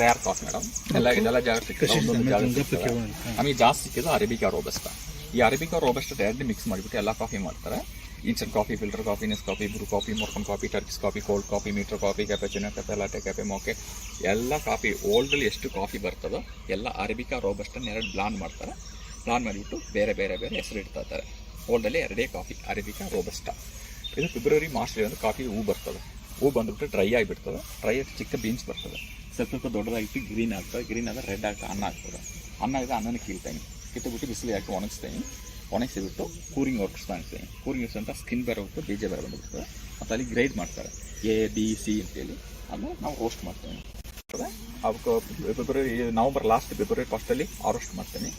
Rare coffee madam. ಎಲ್ಲ ಜಾಗ ಸಿಕ್ಕಿದೆ, ನಮಗೆ ಜಾಸ್ತಿ ಸಿಕ್ಕಿದ್ದು ಅರೇಬಿಕಾ ರೋಬಸ್ಟಾ. ಈ ಅರೇಬಿಕಾ ರೋಬಸ್ಟಾ ಡೈರೆಕ್ಟ್ ಮಿಕ್ಸ್ ಮಾಡಿಬಿಟ್ಟು ಎಲ್ಲ ಕಾಫಿ ಮಾಡ್ತಾರೆ. Instant coffee, filter coffee, Nes coffee, Bru coffee, Moroccan coffee, Turkish coffee, cold coffee, meter coffee, cappuccino, cafe latte, cafe mocha, ಎಲ್ಲ ಕಾಫಿ ಓಲ್ಡಲ್ಲಿ ಎಷ್ಟು ಕಾಫಿ ಬರ್ತದೋ ಎಲ್ಲ ಅರೇಬಿಕಾ ರೋಬಸ್ಟನ್ನ ಎರಡು band ಮಾಡ್ತಾರೆ. ಬ್ಲಾಂಡ್ ಮಾಡಿಬಿಟ್ಟು ಬೇರೆ ಬೇರೆ ಬೇರೆ ಹೆಸರು ಇಡ್ತಾರೆ. ಓಲ್ಡಲ್ಲಿ ಎರಡೇ ಕಾಫಿ, ಅರೇಬಿಕಾ ರೋಬಸ್ಟಾ. ಇದು ಫೆಬ್ರವರಿ ಮಾರ್ಚ್ಲಿ ಒಂದು ಕಾಫಿ ಹೂ ಬರ್ತದೆ. ಹೂ ಬಂದುಬಿಟ್ಟು ಡ್ರೈ ಆಗಿಬಿಡ್ತದೆ. ಡ್ರೈ ಆಗಿ ಚಿಕ್ಕ ಬೀನ್ಸ್ ಬರ್ತದೆ. ಸ್ವಲ್ಪ ದೊಡ್ಡದಾಗಿಟ್ಟು ಗ್ರೀನ್ ಆಗ್ತದೆ. ಗ್ರೀನ್ ಆದರೆ ರೆಡ್ ಆಗ್ತದೆ. ಅನ್ನ ಆಗ್ತದೆ. ಅನ್ನ ಇದೆ, ಅನ್ನನ ಕೀಳ್ತೇನೆ. ಕಿತ್ತುಬಿಟ್ಟು ಬಿಸಿಲಿಗೆ ಹಾಕಿ ಒಣಗಿಸ್ತೀನಿ. ಒಣಗಿಸಿಬಿಟ್ಟು ಕೂರಿಂಗ್ ವರ್ಕ್ಸ್ ಮಾಡ್ತೀನಿ. ಕೂರಿಂಗ್ ವರ್ಕ್ಸ್ ಅಂತ ಸ್ಕಿನ್ ಬೇರೆ ಹೋಗ್ತು, ಬೀಜ ಬೇರೆ ಬಂದುಬಿಡ್ತದೆ. ಮತ್ತು ಅಲ್ಲಿ ಗ್ರೈಡ್ ಮಾಡ್ತಾರೆ A-B-C ಅಂತೇಳಿ. ಅದನ್ನು ನಾವು ರೋಸ್ಟ್ ಮಾಡ್ತೇವೆ. ಅದಕ್ಕೆ ನವಂಬರ್ ಲಾಸ್ಟ್ ಫೆಬ್ರವರಿ ಫಸ್ಟಲ್ಲಿ ರೋಸ್ಟ್ ಮಾಡ್ತೀನಿ.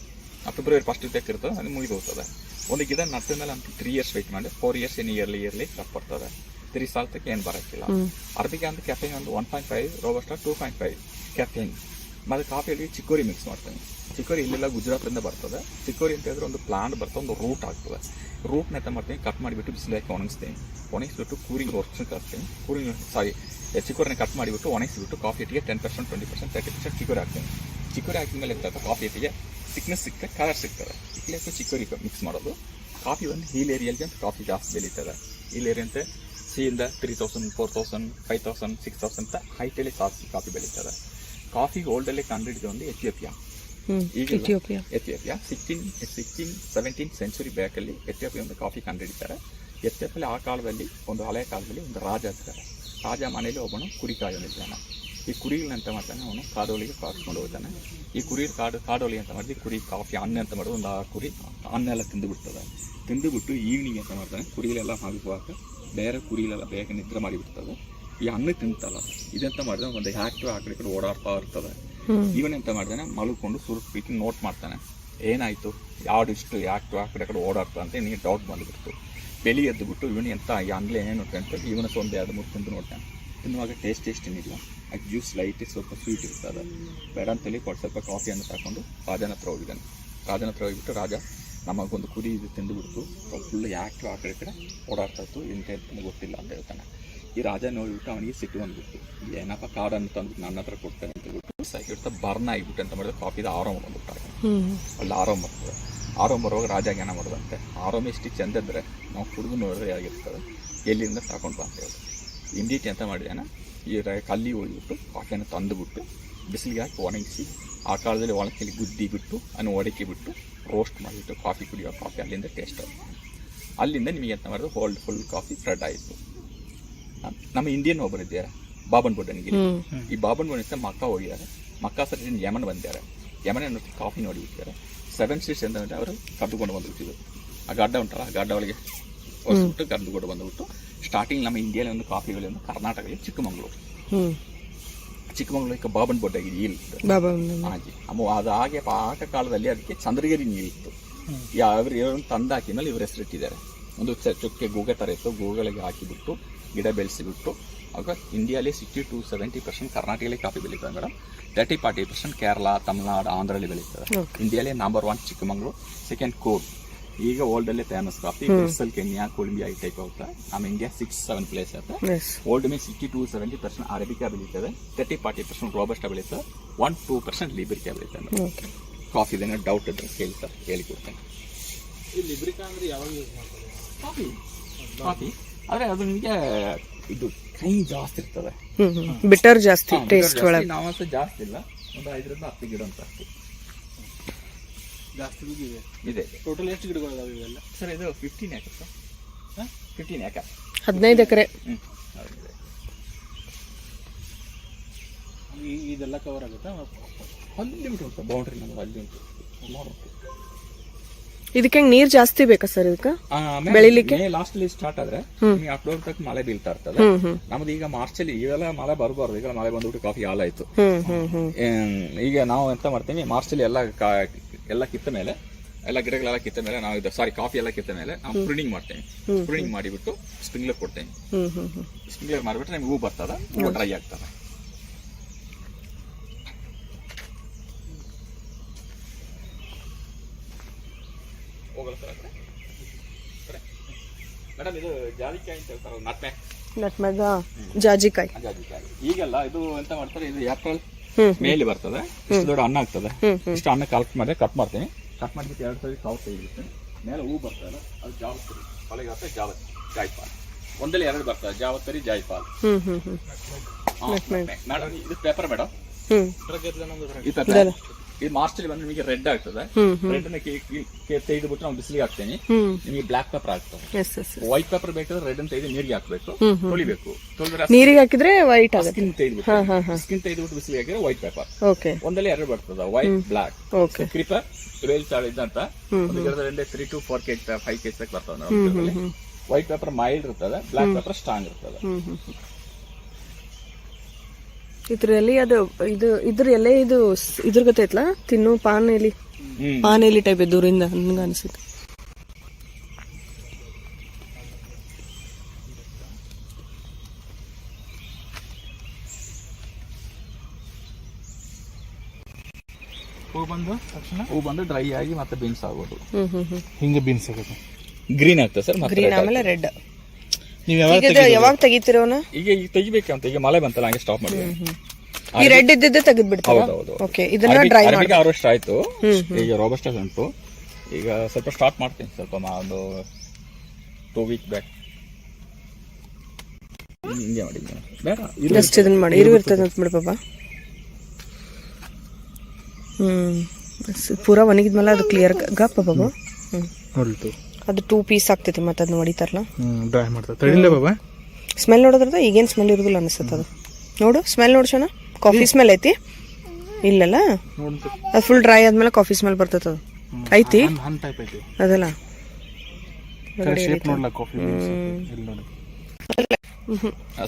ಫೆಬ್ರವರಿ ಫಸ್ಟ್ ತೆಕ್ಕಿರ್ತದೆ, ಅದು ಮುಗಿದು ಹೋಗ್ತದೆ. ಒಂದು ಗಿಡ ನಟ್ಟ ಮೇಲೆ ಅಂತ 3 years ವೆಯ್ಟ್ ಮಾಡಿ 4 years ಇಯರ್ಲಿ ಕಪ್ ಬರ್ತದೆ. 3 ಸಾಲಕ್ಕೆ ಏನು ಬರೋಕ್ಕಿಲ್ಲ. ಅರಬಿಕಾ ಅಂತ ಕೆಫೆನ್ ಒಂದು 1.5, ರೋಬಸ್ಟಾ 2.5 ಕೆಫೆನ್. ಮತ್ತು ಕಾಫಿಯಲ್ಲಿ ಚಿಕ್ಕೋರಿ ಮಿಕ್ಸ್ ಮಾಡ್ತೀನಿ. ಚಿಕ್ಕೋರಿ ಇಲ್ಲೆಲ್ಲ ಗುಜರಾತಿಂದ ಬರ್ತದೆ. ಚಿಕ್ಕೋರಿ ಅಂತ ಹೇಳಿದ್ರೆ ಒಂದು ಪ್ಲಾಂಟ್ ಬರ್ತದೆ, ಒಂದು ರೂಟ್ ಆಗ್ತದೆ. ರೂಟ್ನ ಎಂತ ಮಾಡ್ತೀನಿ, ಕಟ್ ಮಾಡಿಬಿಟ್ಟು ಬಿಸಿಲಾಕಿ ಒಣಗಿಸ್ತೀನಿ. ಒಣಗಿಸ್ಬಿಟ್ಟು ಕೂರಿಂಗ್ ವರ್ಕ್ಸ್ ಕಟ್ತೀನಿ. ಚಿಕ್ಕೋರಿನ ಕಟ್ ಮಾಡಿಬಿಟ್ಟು ಒಣಗಿಸ್ಬಿಟ್ಟು ಕಾಫಿ ಹಿಟ್ಟಿಗೆ 10%, 20%, 30% ಚಿಕ್ಕೋರಿ ಹಾಕ್ತೀನಿ. ಚಿಕ್ಕೋರಿ ಹಾಕಿದ ಮೇಲೆ ಎಂತ ಕಾಫಿ ಹಿಟ್ಟಿಗೆ ಥಿಕ್ನೆಸ್ ಸಿಗ್ತದೆ, ಕಲರ್ ಸಿಗ್ತದೆ. ಇಕ್ಲೇಸು ಚಿಕ್ಕೋರಿ ಮಿಕ್ಸ್ ಮಾಡೋದು. ಕಾಫಿ ಒಂದು ಹೀಲ್ ಏರಿಯಲ್ಲಿ ಅಂತ ಕಾಫಿ ಜಾಸ್ತಿ ಬೆಳೀತದೆ. ಹೀಲ್ ಏರಿಯಾ ಅಂತ ಸಿಯಿಂದ 3000, 4000, 5000, 6000 ಅಂತ ಹೈಟಲ್ಲಿ ಜಾಸ್ತಿ ಕಾಫಿ ಬೆಳೀತದೆ. ಕಾಫಿ ಓಲ್ಡಲ್ಲಿ ಕಂಡುಹಿಡಿದ ಒಂದು ಎಥಿಯೋಪಿಯಾ. ಈಗ ಎಥಿಯೋಪಿಯಾ 16th-17th century ಬ್ಯಾಕಲ್ಲಿ ಎಥಿಯೋಪಿಯಾ ಒಂದು ಕಾಫಿ ಕಂಡುಹಿಡಿತಾರೆ. ಎಥಿಯೋಪಿಯಲ್ಲಿ ಆ ಕಾಲದಲ್ಲಿ ಒಂದು ಹಳೆಯ ಕಾಲದಲ್ಲಿ ಒಂದು ರಾಜ ಇರ್ತಾರೆ. ರಾಜ ಮನೇಲಿ ಒಬ್ಬನು ಕುರಿ ಕಾಯೋನಿದ್ದಾನೆ. ಈ ಕುರಿಗಳನ್ನ ಮಾಡ್ತಾನೆ, ಅವನು ಕಾಡೋಳಿಗೆ ಕಾಸ್ಕೊಂಡು ಹೋಗ್ತಾನೆ. ಈ ಕುರಿ ಕಾಡೋಳಿ ಅಂತ ಮಾಡಿದ್ರೆ ಕುರಿ ಕಾಫಿ ಅನ್ನ ಅಂತ ಮಾಡೋದು. ಒಂದು ಆ ಕುರಿ ಅನ್ನ ಎಲ್ಲ ತಿಂದುಬಿಡ್ತದೆ. ತಿಂದುಬಿಟ್ಟು ಈವ್ನಿಂಗ್ ಅಂತ ಮಾಡ್ತಾನೆ, ಕುರಿಗಳೆಲ್ಲ ಮಲಗುವಾಗ ಬೇರೆ ಕುರಿಗಳೆಲ್ಲ ಬೇಗ ನಿದ್ರೆ ಮಾಡಿಬಿಡ್ತದೆ. ಈ ಅನ್ನ ತಿಂತಲ್ಲ, ಇದೆಂತ ಮಾಡಿದ್ರೆ ಒಂದು ಆ್ಯಕ್ಟಿವ್ ಆ ಕಡೆ ಓಡಾಡ್ತಾ ಇರ್ತದೆ. ಇವನೆಂತ ಮಾಡ್ತಾನೆ, ಮಲ್ಕೊಂಡು ಸುರುಕ್ಬಿಟ್ಟು ನೋಟ್ ಮಾಡ್ತಾನೆ, ಏನಾಯಿತು, ಯಾವ್ದು ಇಷ್ಟು ಆ್ಯಕ್ಟಿವ್ ಆ ಕಡೆ ಓಡಾಡ್ತಾ ಅಂತ ನಿಮಗೆ ಡೌಟ್ ಬಂದುಬಿಡ್ತು. ಬೆಳಿ ಎದ್ದುಬಿಟ್ಟು ಇವನು ಎಂತ ಈ ಅಂಗ್ಲೆ ಏನು ಅಂತ ಇವನ ಒಂದು 2-3 ತಿಂದು ನೋಡ್ತಾನೆ. ತಿನ್ನುವಾಗ ಟೇಸ್ಟ್ ಏನಿಲ್ಲ, ಅದು ಜ್ಯೂಸ್ ಲೈಟ್ ಸ್ವಲ್ಪ ಸ್ವೀಟ್ ಇರ್ತದೆ. ಬೇಡ ಅಂತೇಳಿ ಸ್ವಲ್ಪ ಕಾಫಿಯನ್ನು ತಗೊಂಡು ರಾಜನ ಹತ್ರ ಹೋಗಿದ್ದಾನೆ. ರಾಜನ ಹತ್ರ ಹೋಗಿಬಿಟ್ಟು, ರಾಜ ನಮಗೊಂದು ಕುರಿ ಇದು ತಿಂದುಬಿಡ್ತು, ಫುಲ್ ಆ್ಯಕ್ಟಿವ್ ಆ ಕಡೆ ಓಡಾಡ್ತಾ ಇತ್ತು, ಎಂತ ಗೊತ್ತಿಲ್ಲ ಅಂತ ಹೇಳ್ತಾನೆ. ಈ ರಾಜ ನೋಡಿಬಿಟ್ಟು ಅವನಿಗೆ ಸಿಟ್ಟು ಬಂದುಬಿಟ್ಟು, ಏನಪ್ಪ ಕಾಡನ್ನು ತಂದ್ಬಿಟ್ಟು ನನ್ನ ಹತ್ರ ಕೊಡ್ತಾನೆ ಅಂತ ಬಿಟ್ಟು ಸಾಕಿಡ್ತಾ ಬರ್ನ್ ಆಗಿಬಿಟ್ಟು ಅಂತ ಮಾಡಿದ್ರೆ ಕಾಫಿದ ಆರಾಮ ಬಂದುಬಿಟ್ಟಾಗ ಅಲ್ಲಿ ಆರಾಮ ಬರ್ತದೆ. ಆರಾಮ ಬರುವಾಗ ರಾಜ ಜ್ಞಾನ ಮಾಡೋದಂತೆ, ಆರಾಮ ಎಷ್ಟು ಚೆಂದ ಇದ್ದರೆ ನಾವು ಕುಡಿದು ನೋಡಿದ್ರೆ ಆಗಿರ್ತದೆ, ಎಲ್ಲಿಂದ ತಗೊಂಡು ಅಂತ ಹೇಳಿ ಇಂಡಿಟಿ ಅಂತ ಮಾಡಿದಾನೆ. ಈ ಕಲ್ಲಿ ಹೋಗಿಬಿಟ್ಟು ಕಾಫಿಯನ್ನು ತಂದುಬಿಟ್ಟು ಬಿಸಿಲಿಗೆ ಹಾಕಿ ಒಣಗಿಸಿ, ಆ ಕಾಲದಲ್ಲಿ ಒಣಗಿಲಿ ಗುದ್ದಿ ಬಿಟ್ಟು ಅದನ್ನು ಒಡಕಿ ಬಿಟ್ಟು ರೋಸ್ಟ್ ಮಾಡಿಬಿಟ್ಟು ಕಾಫಿ ಕುಡಿಯೋ ಕಾಫಿ ಅಲ್ಲಿಂದ ಟೇಸ್ಟ್ ಆಯಿತು. ಅಲ್ಲಿಂದ ನಿಮಗೆ ಎಂತ ಮಾಡಿದ್ರು ಫುಲ್ ಕಾಫಿ ಸ್ಪ್ರೆಡ್ ಆಯಿತು. ನಮ್ಮ ಇಂಡಿಯನ್ ಒಬ್ಬರು ಇದ್ದಾರೆ, ಬಾಬನ್ ಬುಡ್ಡನ್ಗಿರಿ. ಈ ಬಾಬನ್ ಬುಡ್ಡ ಮಕ್ಕಾ ಹೋಗಿದ್ದಾರೆ. ಮಕ್ಕಾ ಸರಿ ಯಮನ್ ಬಂದಿದ್ದಾರೆ. ಯಮನ್ ಕಾಫಿ ನೋಡಿಬಿಟ್ಟಿದ್ದಾರೆ. 7 streets ಅಂತ ಅವರು ಕರೆದುಕೊಂಡು ಬಂದುಬಿಟ್ಟಿದ್ರು. ಆ ಗಡ್ಡ ಉಂಟಲ್ಲ, ಆ ಗಡ್ಡ ಒಳಗೆ ಹೊಸ್ಬಿಟ್ಟು ಕರೆದುಕೊಂಡು ಬಂದುಬಿಟ್ಟು ಸ್ಟಾರ್ಟಿಂಗ್ ನಮ್ಮ ಇಂಡಿಯಾದಲ್ಲಿ ಒಂದು ಕಾಫಿಗಳು ಒಂದು ಕರ್ನಾಟಕದಲ್ಲಿ ಚಿಕ್ಕಮಗಳೂರು ಬಾಬನ್ ಬೊಡ್ಡ ಹಾಗೆ ಅದು ಹಾಗೆ ಆಟ ಕಾಲದಲ್ಲಿ ಅದಕ್ಕೆ ಚಂದ್ರಗಿರಿ ನೀರಿತ್ತು. ಇವರು ತಂದಾಕಿ ಮೇಲೆ ಇವರು ಹೆಸರಿಟ್ಟಿದ್ದಾರೆ. ಒಂದು ಚುಕ್ಕೆ ಗೂಗೆ ಥರ ಇತ್ತು, ಗೂಗಳಿಗೆ ಹಾಕಿಬಿಟ್ಟು ಗಿಡ ಬೆಳೆಸಿಬಿಟ್ಟು ಆಗ ಇಂಡಿಯಾಲಿ 60-70% ಕರ್ನಾಟಕದಲ್ಲಿ ಕಾಫಿ ಬೆಳೀತದೆ ಮೇಡಮ್. 30-40% ಕೇರಳ, ತಮಿಳ್ನಾಡು, ಆಂಧ್ರಲ್ಲಿ ಬೆಳೀತದೆ. ಇಂಡಿಯಾಲಿ ನಂಬರ್ 1 ಚಿಕ್ಕಮಗಳೂರು, ಸೆಕೆಂಡ್ ಕೂರ್ಗ್. ಈಗ ಓಲ್ಡಲ್ಲಿ famous coffee bristle, Kenya, Colombia ಈ ಟೈಪ್ ಹೋಗ್ತಾ. ನಮ್ಮ ಇಂಡಿಯಾ 6-7 ಪ್ಲೇಸ್ ಇರುತ್ತೆ. ಓಲ್ಡ್ ಮೇಲೆ 60-70% ಅರೇಬಿಕಾ ಬೆಳೀತದೆ, 30-40% ರೋಬಸ್ಟಾ ಬೆಳೀತದೆ, 1-2% ಲಿಬ್ರಿಕಾ ಬೆಳೀತದೆ. ಕಾಫಿ ಏನಾದ್ರು ಡೌಟ್ ಇದ್ರೆ ಕೇಳಿ ಸರ್, ಹೇಳಿಕೊಡ್ತೇನೆ. ಈ ಲಿಬ್ರಿಕಾ ಅಂದ್ರೆ ಯಾವಾಗ ಯೂಸ್ ಮಾಡ್ತಾರೆ? ಕಾಫಿ ಆದರೆ ಅದು ನಿಮಗೆ ಇದು ಕೈ ಜಾಸ್ತಿ ಇರ್ತದೆ, ಬಿಟರ್ ಜಾಸ್ತಿ, ಟೇಸ್ಟ್ ಒಳಗೆ ನಾವಂತ ಜಾಸ್ತಿ ಇಲ್ಲ, ಒಂದು 5-10 ಗಿಡ ಅಂತ ಅಷ್ಟೇ ಜಾಸ್ತಿ ಇದೆ. ಟೋಟಲ್ ಎಷ್ಟು ಗಿಡಗಳು ಇದಾವೆ ಇವೆಲ್ಲ? ಸರ್ ಇದು 15 acres ಸರ್. 15 acres, 15 ಎಕರೆ. ಇದೆಲ್ಲ ಕವರ್ ಆಗುತ್ತಾ? ಅಲ್ಲಿ ಉಂಟು ಬೌಂಡ್ರಿ, ನಮ್ಗೆ ಅಲ್ಲಿ ಉಂಟು. ಇದಕ್ಕೆ ನೀರ್ ಜಾಸ್ತಿ ಬೇಕಾ ಸರ್ ಇದಕ್ಕೆ ಬೆಳಿಲಿಕ್ಕೆ? ಲಾಸ್ಟ್ ಅಲ್ಲಿ ಸ್ಟಾರ್ಟ್ ಆದ್ರೆ ಅಕ್ಟೋಬರ್ ತನಕ ಮಳೆ ಬೀಳ್ತಾ ಇರ್ತದೆ. ನಮ್ದು ಈಗ ಮಾರ್ಚ್ ಅಲ್ಲಿ ಇವೆಲ್ಲ ಮಳೆ ಬರಬಾರ್ದು, ಈಗ ಮಳೆ ಬಂದ್ಬಿಟ್ಟು ಕಾಫಿ ಹಾಲಾಯ್ತು. ಈಗ ನಾವು ಎಂತ ಮಾಡ್ತೀವಿ, ಮಾರ್ಚ್ ಅಲ್ಲಿ ಎಲ್ಲ ಕಿತ್ತ ಮೇಲೆ, ಎಲ್ಲ ಗಿಡಗಳೆಲ್ಲ ಕಿತ್ತ ಮೇಲೆ ನಾವು ಕಾಫಿ ಎಲ್ಲ ಕಿತ್ತ ಮೇಲೆ ನಾವು ಪ್ರೂನಿಂಗ್ ಮಾಡ್ತೇವೆ. ಪ್ರೂನಿಂಗ್ ಮಾಡಿಬಿಟ್ಟು ಸ್ಪ್ರಿಂಕ್ಲರ್ ಕೊಡ್ತೇವೆ. ಸ್ಪ್ರಿಂಕ್ಲರ್ ಮಾಡಿಬಿಟ್ರೆ ನಮ್ಗೆ ಹೂ ಬರ್ತದೆ, ಹೂ ಡ್ರೈ ಆಗ್ತದೆ. ಮೇಡಮ್ ಇದು ಜಾಜಿಕಾಯಿ ಅಂತ ಹೇಳ್ತಾರೆ, ನಟ್ಮೆಗ್ ಜಾಜಿಕಾಯಿ. ಈಗೆಲ್ಲ ಇದು ಎಂತ ಮಾಡ್ತಾರೆ, ಇದು ಏಪ್ರಿಲ್ ಮೇಲೆ ಬರ್ತದೆ, ಇಷ್ಟು ದೊಡ್ಡ ಅನ್ನ ಆಗ್ತದೆ. ಇಷ್ಟು ಅನ್ನ ಕಲೆಕ್ಟ್ ಮಾಡಿ ಕಟ್ ಮಾಡ್ತೀನಿ. ಕಟ್ ಮಾಡಿಬಿಟ್ಟು 2 ಸರಿ ಕಾವು ತೆಗಿಬಿಡ್ತೀನಿ. ಮೇಲೆ ಹೂ ಬರ್ತದೆ, ಅದು ಜಾವತ್ತರಿ ಕೊಲೆಗೆ ಹಾಕಿ ಜಾಯ್ಪಾಲ್. ಒಂದಲ್ಲಿ 2 ಬರ್ತದೆ, ಜಾವತ್ತರಿ ಜಾಯ್ಪಾಲ್. ಮೇಡಮ್ ಇದು ಪೇಪರ್ ಮೇಡಮ್, ಈ ತರ ಇದು ಮಾರ್ಚಲ್ಲಿ ಬಂದ್ರೆ ನಿಮಗೆ ರೆಡ್ ಆಗ್ತದೆ. ರೆಡ್ ಅನ್ನ ತೆಗೆದುಬಿಟ್ಟು ನಾವು ಬಿಸಿಲಿಗೆ ಹಾಕ್ತೇನೆ, ನಿಮಗೆ ಬ್ಲಾಕ್ ಪೇಪರ್ ಆಗ್ತದೆ. ವೈಟ್ ಪೇಪರ್ ಬೇಕಾದ್ರೆ ರೆಡ್ ಅಂತ ತೆಗೆದು ನೀರಿಗೆ ಹಾಕ್ಬೇಕು, ತೊಳಿಬೇಕು. ತೊಳೆದ್ರೆ ನೀರಿಗೆ ಹಾಕಿದ್ರೆ ವೈಟ್ ಆಗುತ್ತೆ. ಸ್ಕಿನ್ ತೆಗೆದುಬಿಟ್ಟು ಬಿಸಿಲಿಗೆ ಹಾಕಿದ್ರೆ ವೈಟ್ ಪೇಪರ್. ಓಕೆ, ಒಂದಲ್ಲಿ 2 ಬರ್ತದೆ, ವೈಟ್ ಬ್ಲಾಕ್. ಓಕೆ, ಕ್ರೀಪರ್ ವೇಲ್ ಚಾಳ ಇದ್ದಂತ ಒಂದು ಗಿಡದಲ್ಲಿ 3 to 4 kg 5 kg ತಕ್ಕ ಬರ್ತದೆ. ವೈಟ್ ಪೇಪರ್ ಮೈಲ್ಡ್ ಇರ್ತದೆ, ಬ್ಲಾಕ್ ಪೇಪರ್ ಸ್ಟ್ರಾಂಗ್ ಇರ್ತದೆ. ಇದ್ರಲ್ಲಿ ಅದು ಇದ್ರ ಎಲೆ ಇದ್ರ ಗೊತ್ತೈತ್ಲಾ, ತಿನ್ನು ಪಾನ್ ಎಲಿ ಟೈಪ್ ದೂರಿಂದ ನನ್ಗ ಅನ್ಸುತ್ತೆ. ಹೂ ಬಂದು ಡ್ರೈ ಆಗಿ ಮತ್ತೆ ಬೀನ್ಸ್ ಆಗೋದು. ಹಿಂಗೆ ಬೀನ್ಸ್ ಆಗುತ್ತೆ, ಗ್ರೀನ್ ಆಗ್ತದೆ ಸರ್. ಗ್ರೀನ್ ಆಮೇಲೆ ರೆಡ್. ನೀವು ಯಾವಾಗ ತೆಗಿತಿರೋನ? ಈಗ ತೆಗಿಬೇಕಂತ, ಈಗ ಮಳೆ ಬಂತಲ್ಲ ಹಂಗೆ ಸ್ಟಾಪ್ ಮಾಡಿ. ಈ ರೆಡ್ ಇದ್ದಿದ್ದೆ ತೆಗೆದು ಬಿಡ್ತಾವ. ಓಕೆ, ಇದನ್ನ ಡ್ರೈ ಮಾಡಿ ಹಾರ್ವೆಸ್ಟ್ ಆಯ್ತು. ಈಗ ರೋಬಸ್ಟ ಉಂಟು. ಈಗ ಸ್ವಲ್ಪ ಸ್ಟಾರ್ಟ್ ಮಾಡ್ತೀನಿ, ಸ್ವಲ್ಪ ಒಂದು 2 week ಬ್ಯಾಕ್. ಹಿಂಗೆ ಮಾಡಿ ಬೇಡ, ಜಸ್ಟ್ ಇದನ್ನ ಮಾಡಿ ಇರ್ತದೆ ಅಂತ ಬಿಡು ಪಾಪ. ಪೂರಾ ಒಣಗಿದ್ಮೇಲೆ ಅದು ಕ್ಲಿಯರ್ ಗಪ್ಪ ಬಾಬಾ. ನೋಡ್ತು ಅದು 2 ಪೀಸ್ ಆಗ್ತೈತಿ, ಮತ್ತೆ ಅದನ್ನ ಹೊಡಿತಾರಲ್ಲ, ಡ್ರೈ ಮಾಡ್ತಾರೆ. ತಡಿಲ್ಲ ಬಾಬಾ, ಸ್ಮೆಲ್ ನೋಡೋದ್ರದ ಈಗೇನು ಸ್ಮೆಲ್ ಇರೋದಿಲ್ಲ ಅನಿಸುತ್ತೆ. ಅದು ನೋಡು, ಸ್ಮೆಲ್ ನೋಡು ಶೋನ, ಕಾಫಿ ಸ್ಮೆಲ್ ಐತಿ. ಇಲ್ಲಲ್ಲ, ಅದು ಫುಲ್ ಡ್ರೈ ಆದ್ಮೇಲೆ ಕಾಫಿ ಸ್ಮೆಲ್ ಬರ್ತೈತೆ. ಅದು ಐತಿ ಅದಲ್ಲ,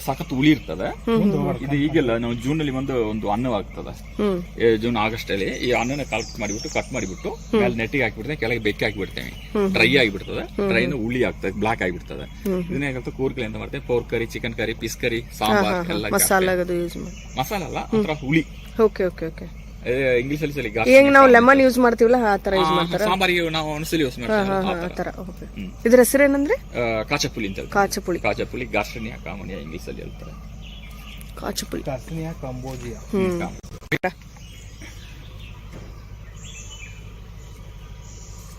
ಸಖತ್ ಹುಳಿ ಇರ್ತದೆ ಇದು. ಈಗೆಲ್ಲ ನಾವು ಜೂನ್ ಅಲ್ಲಿ ಒಂದು ಅನ್ನವಾಗ್ತದೆ, ಜೂನ್ ಆಗಸ್ಟ್ ಅಲ್ಲಿ. ಈ ಅನ್ನನ ಕಟ್ ಮಾಡಿಬಿಟ್ಟು ಮೇಲೆ ನೆಟ್ಟಿಗೆ ಹಾಕಿಬಿಡ್ತೇವೆ, ಕೆಳಗೆ ಬೆಕ್ಕಿ ಹಾಕಿಬಿಡ್ತೇವೆ. ಡ್ರೈ ಆಗಿಬಿಡ್ತದೆ, ಡ್ರೈ ಹುಳಿ ಆಗ್ತದೆ, ಬ್ಲಾಕ್ ಆಗಿಬಿಡ್ತದೆ. ಇದನ್ನ ಕೂರ್ಕಲಿ ಅಂತ ಮಾಡ್ತೇವೆ. Pork curry, chicken curry, fish curry, sambar ಎಲ್ಲ ಮಸಾಲ ಅಲ್ಲ, ಒಂಥರ ಹುಳಿ. Okay okay okay. ಇಂಗ್ಲಿಷ್ ಅಲ್ಲಿ ಈಗ ನಾವು ಲೆಮನ್ ಯೂಸ್ ಮಾಡ್ತೀವಲ್ಲ, ಆ ತರ ಯೂಸ್ ಮಾಡ್ತಾರೆ. ಸಾಂಬಾರಿಗೆ ನಾವು ಒಂದ್ಸಲಿ ಯೂಸ್ ಮಾಡ್ತೀವಿ. ಇದ್ರ ಹೆಸರು ಏನಂದ್ರೆ ಕಾಚಪುಳಿ ಅಂತ. ಕಾಚಪುಳಿ ಗಾರ್ಸನಿಯಾ ಕಾಮೋನಿಯಾ ಇಂಗ್ಲಿಷ್ ಅಲ್ಲಿ ಹೇಳ್ತಾರೆ. ಕಾಚಪುಳಿ, ಗಾರ್ಸನಿಯಾ ಕಾಂಬೋಜಿಯಾ.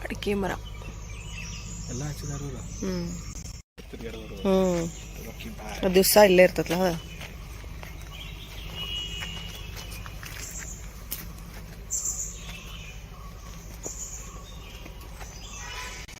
ಅಡಿಕೆ ಮರ ಎಲ್ಲ ಹಚ್ಚಿದಾರ. ದಿವಸ ಇಲ್ಲೇ ಇರ್ತದಲ್ಲ.